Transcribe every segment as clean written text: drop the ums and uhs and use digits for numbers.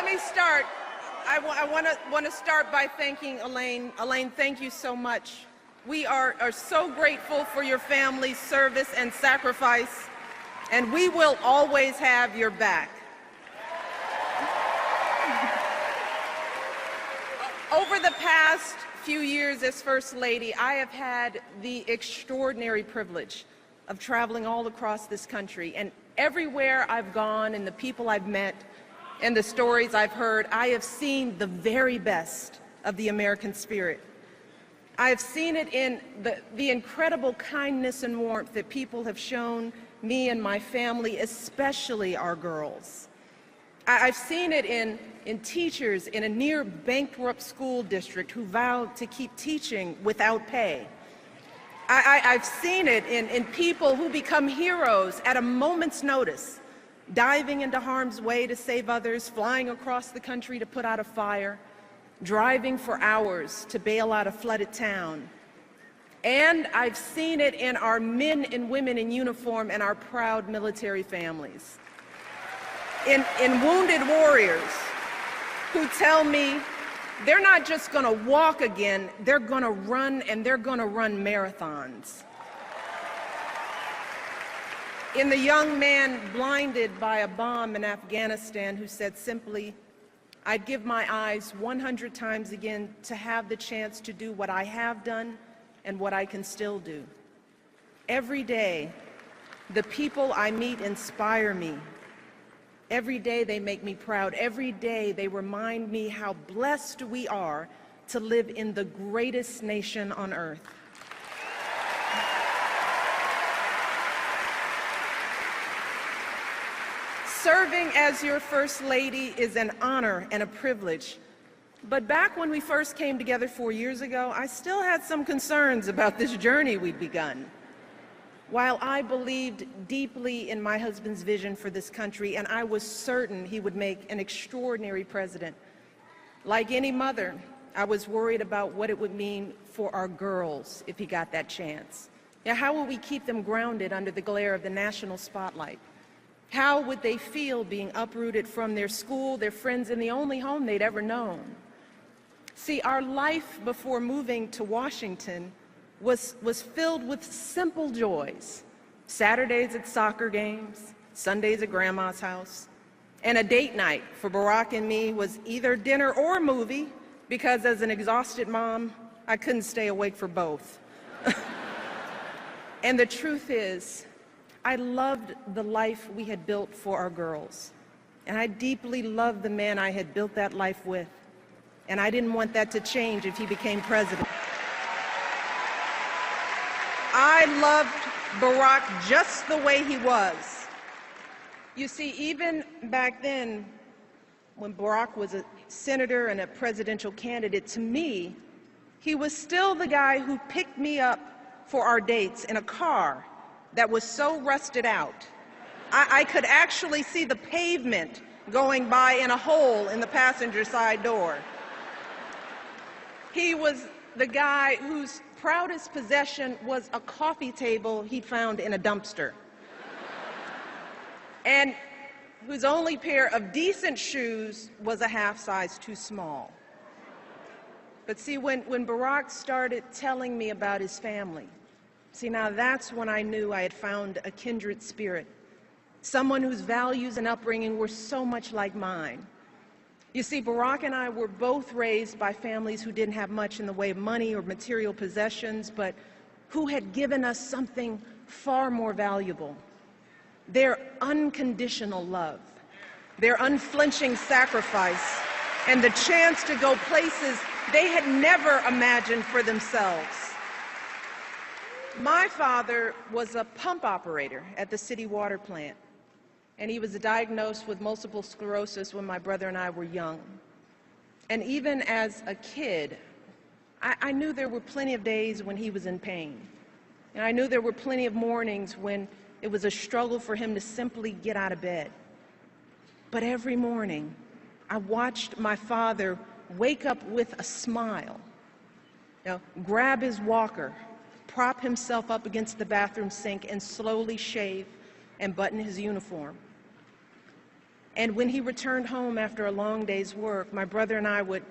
me start. I want to start by thanking Elaine. Elaine, thank you so much. We are so grateful for your family's service and sacrifice, and we will always have your back. Over the past few years as First Lady, I have had the extraordinary privilege of traveling all across this country, and everywhere I've gone and the people I've met and the stories I've heard, I have seen the very best of the American spirit. I have seen it in the incredible kindness and warmth that people have shown me and my family, especially our girls. I've seen it in teachers in a near bankrupt school district who vowed to keep teaching without pay. I've seen it in people who become heroes at a moment's notice, diving into harm's way to save others, flying across the country to put out a fire, driving for hours to bail out a flooded town. And I've seen it in our men and women in uniform and our proud military families. In wounded warriors who tell me they're not just going to walk again, they're going to run, and they're going to run marathons. In the young man blinded by a bomb in Afghanistan who said simply, "I'd give my eyes 100 times again to have the chance to do what I have done and what I can still do." Every day, the people I meet inspire me. Every day they make me proud. Every day they remind me how blessed we are to live in the greatest nation on earth. Serving as your First Lady is an honor and a privilege. But back when we first came together 4 years ago, I still had some concerns about this journey we'd begun. While I believed deeply in my husband's vision for this country, and I was certain he would make an extraordinary president, like any mother, I was worried about what it would mean for our girls if he got that chance. Now, how will we keep them grounded under the glare of the national spotlight? How would they feel being uprooted from their school, their friends, and the only home they'd ever known? See, our life before moving to Washington was filled with simple joys. Saturdays at soccer games, Sundays at grandma's house, and a date night for Barack and me was either dinner or a movie, because as an exhausted mom, I couldn't stay awake for both. And the truth is, I loved the life we had built for our girls, and I deeply loved the man I had built that life with, and I didn't want that to change if he became president. I loved Barack just the way he was. You see, even back then, when Barack was a senator and a presidential candidate, to me, he was still the guy who picked me up for our dates in a car that was so rusted out, I could actually see the pavement going by in a hole in the passenger side door. He was the guy whose proudest possession was a coffee table he'd found in a dumpster, and whose only pair of decent shoes was a half size too small. But see, when Barack started telling me about his family, see, now that's when I knew I had found a kindred spirit, someone whose values and upbringing were so much like mine. You see, Barack and I were both raised by families who didn't have much in the way of money or material possessions, but who had given us something far more valuable: their unconditional love, their unflinching sacrifice, and the chance to go places they had never imagined for themselves. My father was a pump operator at the city water plant, and he was diagnosed with multiple sclerosis when my brother and I were young. And even as a kid, I knew there were plenty of days when he was in pain. And I knew there were plenty of mornings when it was a struggle for him to simply get out of bed. But every morning, I watched my father wake up with a smile, grab his walker, prop himself up against the bathroom sink, and slowly shave and button his uniform. And when he returned home after a long day's work, my brother and I would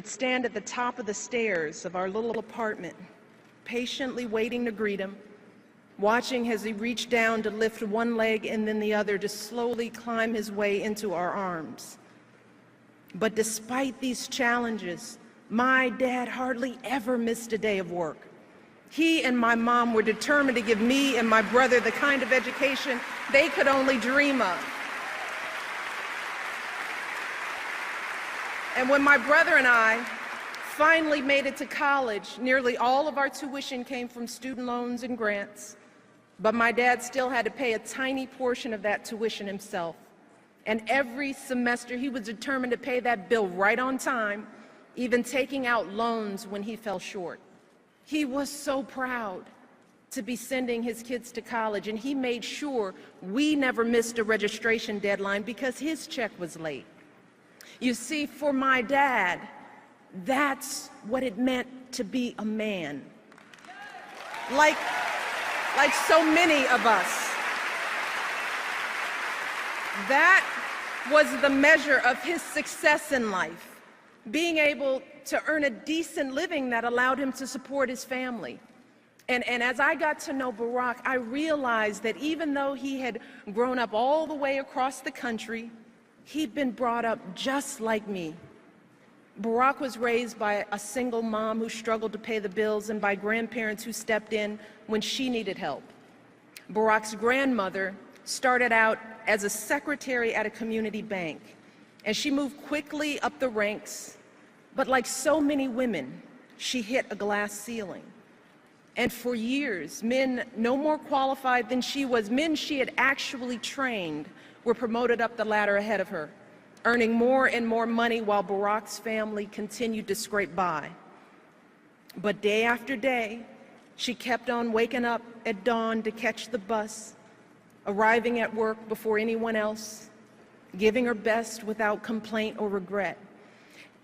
stand at the top of the stairs of our little apartment, patiently waiting to greet him, watching as he reached down to lift one leg and then the other to slowly climb his way into our arms. But despite these challenges, my dad hardly ever missed a day of work. He and my mom were determined to give me and my brother the kind of education they could only dream of. And when my brother and I finally made it to college, nearly all of our tuition came from student loans and grants, but my dad still had to pay a tiny portion of that tuition himself. And every semester he was determined to pay that bill right on time, even taking out loans when he fell short. He was so proud to be sending his kids to college, and he made sure we never missed a registration deadline because his check was late. You see, for my dad, that's what it meant to be a man. Like so many of us. That was the measure of his success in life, being able to earn a decent living that allowed him to support his family. And as I got to know Barack, I realized that even though he had grown up all the way across the country, he'd been brought up just like me. Barack was raised by a single mom who struggled to pay the bills and by grandparents who stepped in when she needed help. Barack's grandmother started out as a secretary at a community bank, and she moved quickly up the ranks, but like so many women, she hit a glass ceiling. And for years, men no more qualified than she was, men she had actually trained, were promoted up the ladder ahead of her, earning more and more money while Barack's family continued to scrape by. But day after day, she kept on waking up at dawn to catch the bus, arriving at work before anyone else, giving her best without complaint or regret.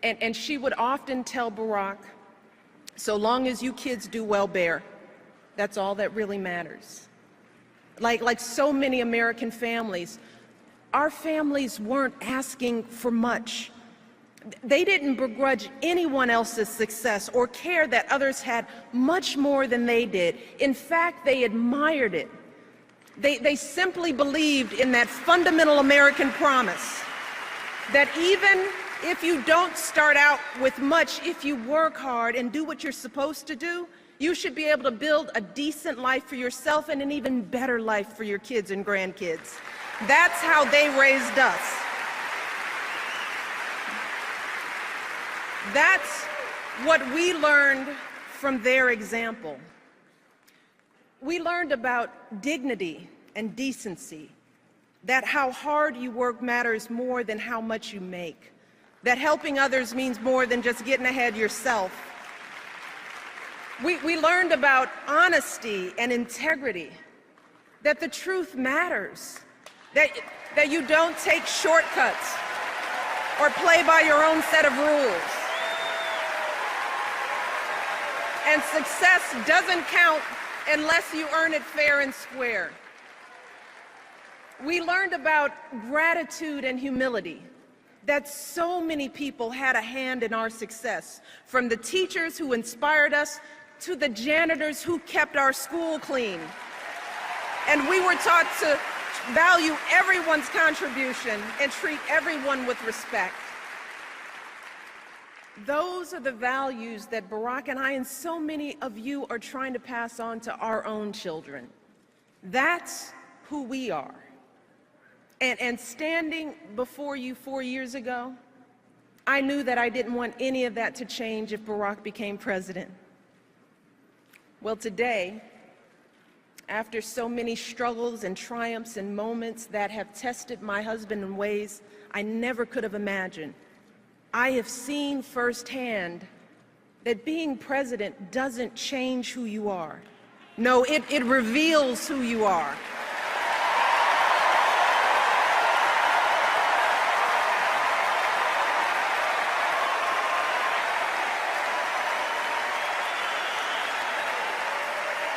And she would often tell Barack, so long as you kids do well, Bear, that's all that really matters. Like so many American families, our families weren't asking for much. They didn't begrudge anyone else's success or care that others had much more than they did. In fact, they admired it. They simply believed in that fundamental American promise that even if you don't start out with much, if you work hard and do what you're supposed to do, you should be able to build a decent life for yourself and an even better life for your kids and grandkids. That's how they raised us. That's what we learned from their example. We learned about dignity and decency, that how hard you work matters more than how much you make, that helping others means more than just getting ahead yourself. We learned about honesty and integrity, that the truth matters, that you don't take shortcuts or play by your own set of rules. And success doesn't count unless you earn it fair and square. We learned about gratitude and humility, that so many people had a hand in our success, from the teachers who inspired us to the janitors who kept our school clean. And we were taught to value everyone's contribution and treat everyone with respect. Those are the values that Barack and I and so many of you are trying to pass on to our own children. That's who we are. And standing before you 4 years ago, I knew that I didn't want any of that to change if Barack became president. Well, today, after so many struggles and triumphs and moments that have tested my husband in ways I never could have imagined, I have seen firsthand that being president doesn't change who you are. No, it reveals who you are.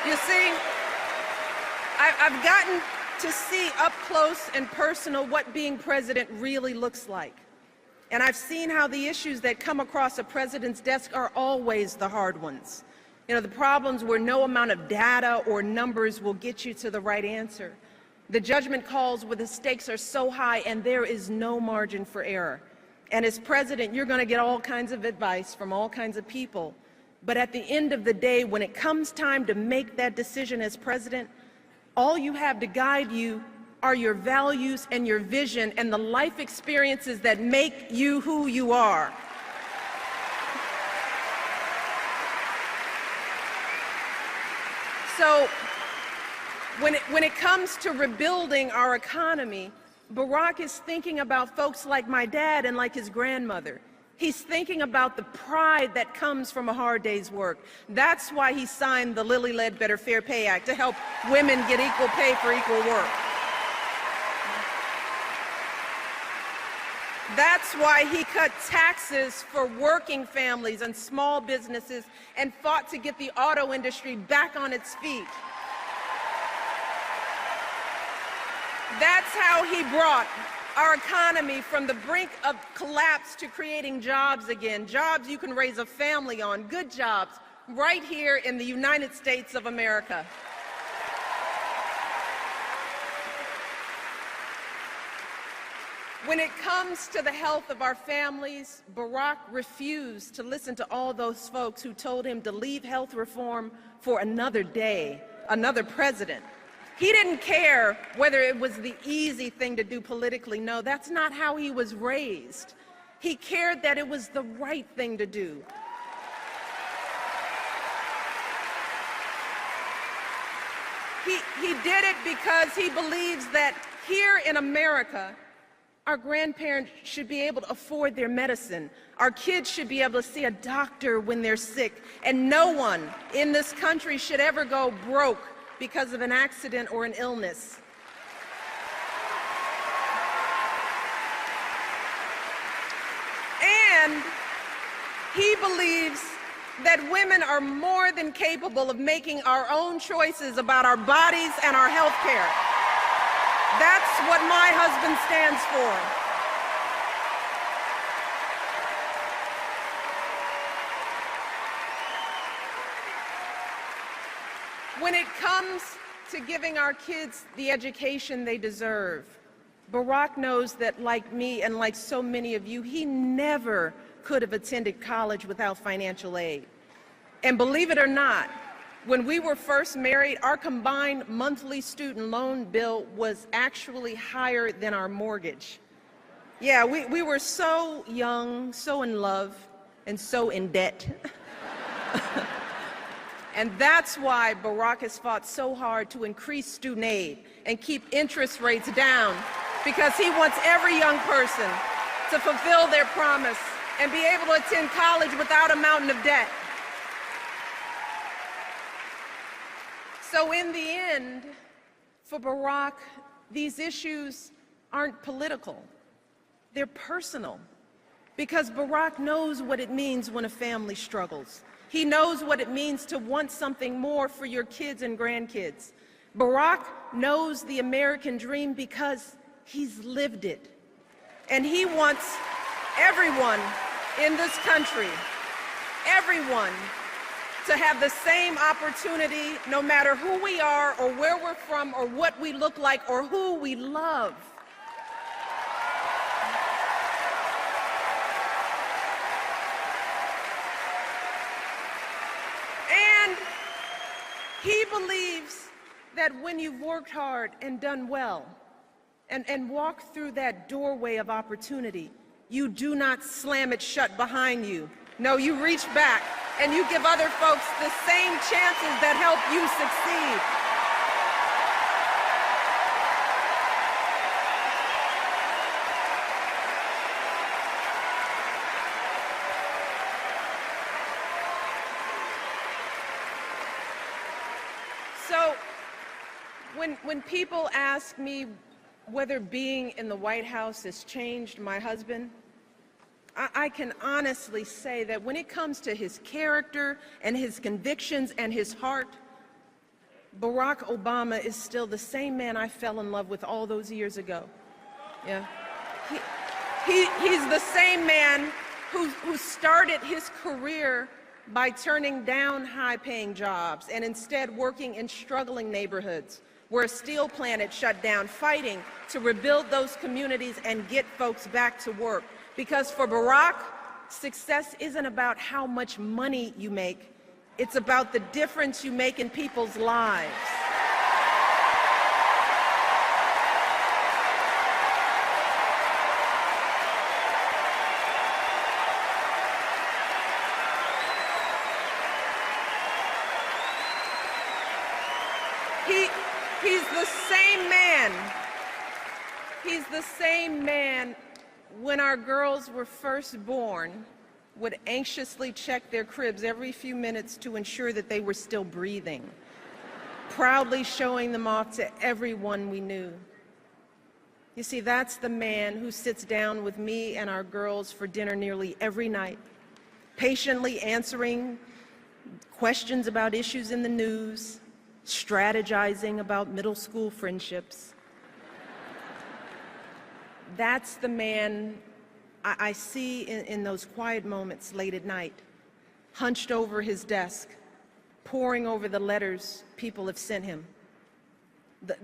You see, I've gotten to see up close and personal what being president really looks like. And I've seen how the issues that come across a president's desk are always the hard ones. You know, the problems where no amount of data or numbers will get you to the right answer. The judgment calls where the stakes are so high and there is no margin for error. And as president, you're going to get all kinds of advice from all kinds of people. But at the end of the day, when it comes time to make that decision as president, all you have to guide you are your values and your vision and the life experiences that make you who you are. So when it comes to rebuilding our economy, Barack is thinking about folks like my dad and like his grandmother. He's thinking about the pride that comes from a hard day's work. That's why he signed the Lilly-led Better Fair Pay Act, to help women get equal pay for equal work. That's why he cut taxes for working families and small businesses and fought to get the auto industry back on its feet. That's how he brought our economy from the brink of collapse to creating jobs again, jobs you can raise a family on, good jobs, right here in the United States of America. When it comes to the health of our families, Barack refused to listen to all those folks who told him to leave health reform for another day, another president. He didn't care whether it was the easy thing to do politically. No, that's not how he was raised. He cared that it was the right thing to do. He did it because he believes that here in America, our grandparents should be able to afford their medicine. Our kids should be able to see a doctor when they're sick. And no one in this country should ever go broke because of an accident or an illness. And he believes that women are more than capable of making our own choices about our bodies and our health care. That's what my husband stands for. When it comes to giving our kids the education they deserve, Barack knows that, like me and like so many of you, he never could have attended college without financial aid. And believe it or not, when we were first married, our combined monthly student loan bill was actually higher than our mortgage. Yeah, we were so young, so in love, and so in debt. And that's why Barack has fought so hard to increase student aid and keep interest rates down, because he wants every young person to fulfill their promise and be able to attend college without a mountain of debt. So in the end, for Barack, these issues aren't political. They're personal, because Barack knows what it means when a family struggles. He knows what it means to want something more for your kids and grandkids. Barack knows the American dream because he's lived it. And he wants everyone in this country, everyone, to have the same opportunity, no matter who we are or where we're from or what we look like or who we love. He believes that when you've worked hard and done well and walked through that doorway of opportunity, you do not slam it shut behind you. No, you reach back and you give other folks the same chances that help you succeed. So when people ask me whether being in the White House has changed my husband, I can honestly say that when it comes to his character and his convictions and his heart, Barack Obama is still the same man I fell in love with all those years ago. Yeah. He's the same man who started his career by turning down high-paying jobs and instead working in struggling neighborhoods where a steel plant had shut down, fighting to rebuild those communities and get folks back to work. Because for Barack, success isn't about how much money you make, it's about the difference you make in people's lives. He's the same man. He's the same man when our girls were first born would anxiously check their cribs every few minutes to ensure that they were still breathing, proudly showing them off to everyone we knew. You see, that's the man who sits down with me and our girls for dinner nearly every night, patiently answering questions about issues in the news, strategizing about middle school friendships. That's the man I see in those quiet moments late at night, hunched over his desk, poring over the letters people have sent him.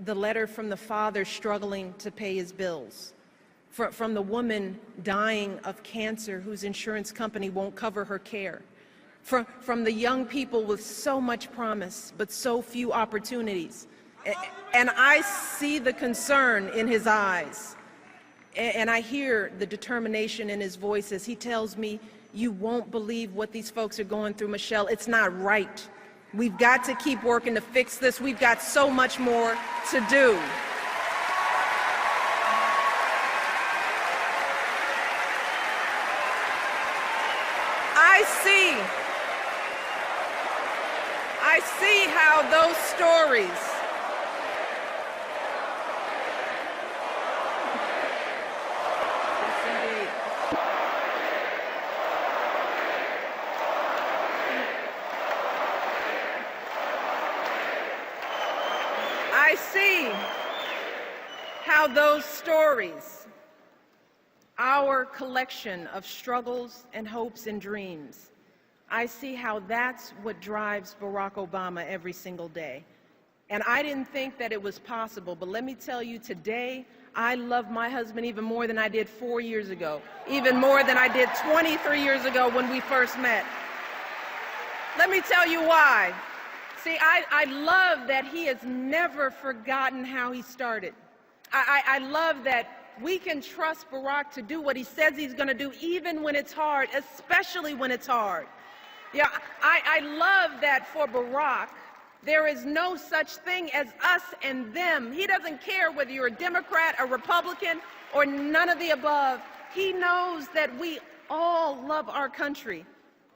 The letter from the father struggling to pay his bills, from the woman dying of cancer whose insurance company won't cover her care, from the young people with so much promise but so few opportunities. And I see the concern in his eyes, and I hear the determination in his voice as he tells me, "You won't believe what these folks are going through, Michelle. It's not right. We've got to keep working to fix this. We've got so much more to do." I see how those stories our collection of struggles and hopes and dreams, I see how that's what drives Barack Obama every single day. And I didn't think that it was possible, but let me tell you, today, I love my husband even more than I did 4 years ago, even more than I did 23 years ago when we first met. Let me tell you why. See, I love that he has never forgotten how he started. I love that we can trust Barack to do what he says he's going to do, even when it's hard, especially when it's hard. Yeah, I love that for Barack, there is no such thing as us and them. He doesn't care whether you're a Democrat, a Republican, or none of the above. He knows that we all love our country,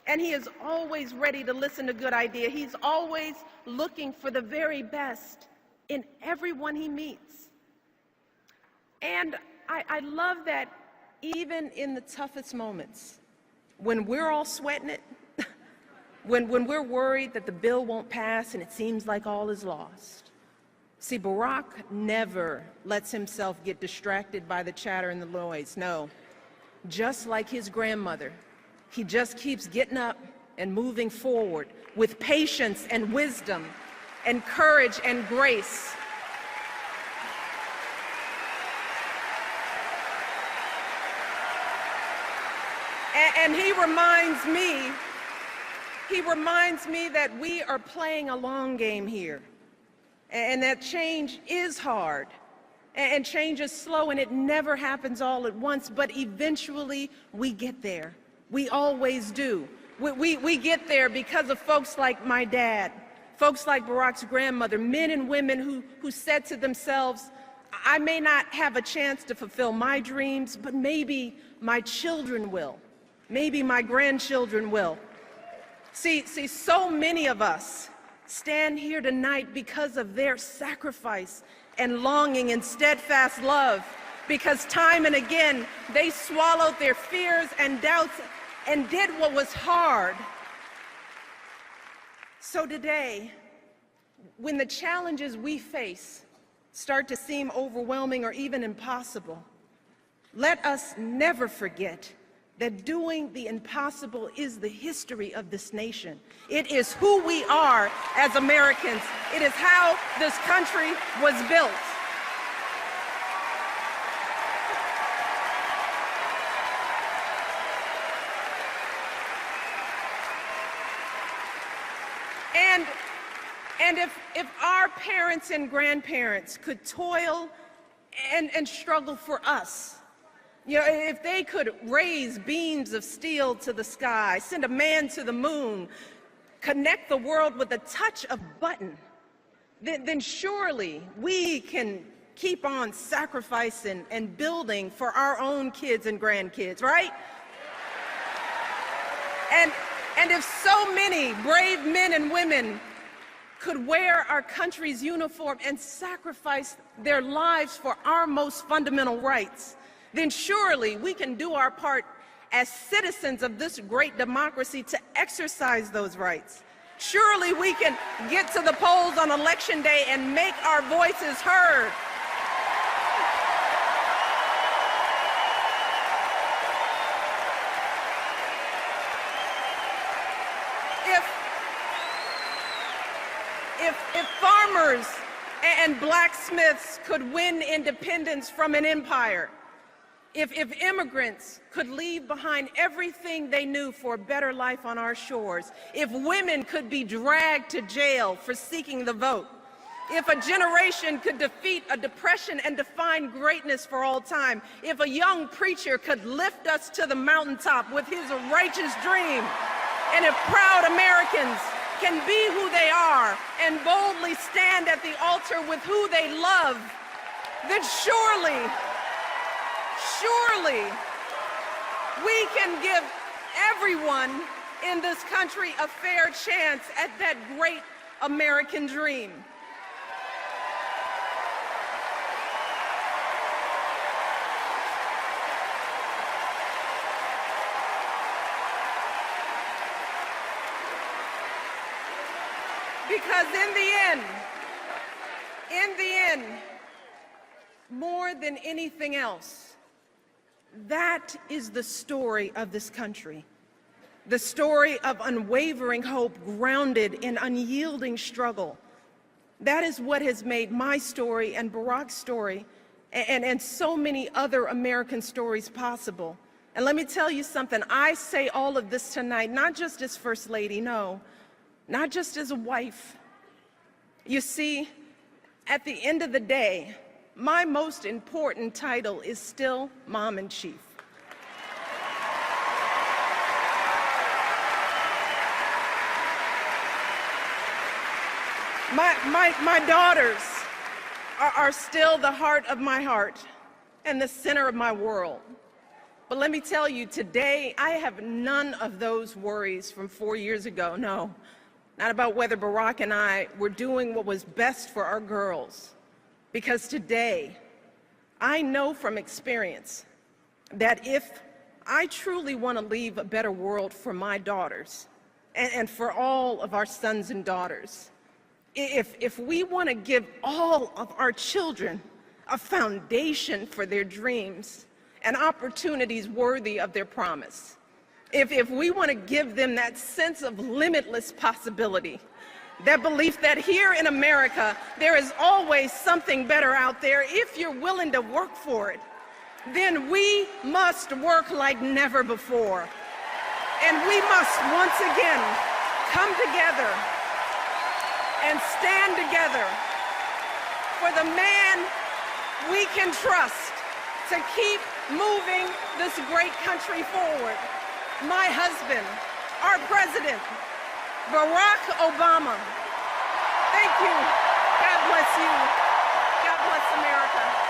and he is always ready to listen to good ideas. He's always looking for the very best in everyone he meets. And I love that even in the toughest moments, when we're all sweating it, when we're worried that the bill won't pass and it seems like all is lost. See, Barack never lets himself get distracted by the chatter and the noise. No, just like his grandmother, he just keeps getting up and moving forward with patience and wisdom and courage and grace. And he reminds me that we are playing a long game here, and that change is hard, and change is slow, and it never happens all at once, but eventually we get there. We always do. We get there because of folks like my dad, folks like Barack's grandmother, men and women who said to themselves, I may not have a chance to fulfill my dreams, but maybe my children will. Maybe my grandchildren will. See, so many of us stand here tonight because of their sacrifice and longing and steadfast love, because time and again they swallowed their fears and doubts and did what was hard. So today, when the challenges we face start to seem overwhelming or even impossible, let us never forget that doing the impossible is the history of this nation. It is who we are as Americans. It is how this country was built. And if our parents and grandparents could toil and struggle for us, if they could raise beams of steel to the sky, send a man to the moon, connect the world with a touch of button, then surely we can keep on sacrificing and building for our own kids and grandkids, right? And if so many brave men and women could wear our country's uniform and sacrifice their lives for our most fundamental rights, then surely we can do our part as citizens of this great democracy to exercise those rights. Surely we can get to the polls on Election Day and make our voices heard. If farmers and blacksmiths could win independence from an empire, if immigrants could leave behind everything they knew for a better life on our shores, if women could be dragged to jail for seeking the vote, if a generation could defeat a depression and define greatness for all time, if a young preacher could lift us to the mountaintop with his righteous dream, and if proud Americans can be who they are and boldly stand at the altar with who they love, then surely we can give everyone in this country a fair chance at that great American dream. Because in the end, more than anything else, that is the story of this country. The story of unwavering hope grounded in unyielding struggle. That is what has made my story and Barack's story and so many other American stories possible. And let me tell you something, I say all of this tonight, not just as First Lady, no, not just as a wife. You see, at the end of the day, my most important title is still Mom-in-Chief. My daughters are still the heart of my heart and the center of my world. But let me tell you, today I have none of those worries from 4 years ago, no. Not about whether Barack and I were doing what was best for our girls. Because today, I know from experience that if I truly want to leave a better world for my daughters and for all of our sons and daughters, if we want to give all of our children a foundation for their dreams and opportunities worthy of their promise, if we want to give them that sense of limitless possibility, that belief that here in America there is always something better out there if you're willing to work for it, then we must work like never before. And we must once again come together and stand together for the man we can trust to keep moving this great country forward. My husband, our president, Barack Obama. Thank you. God bless you. God bless America.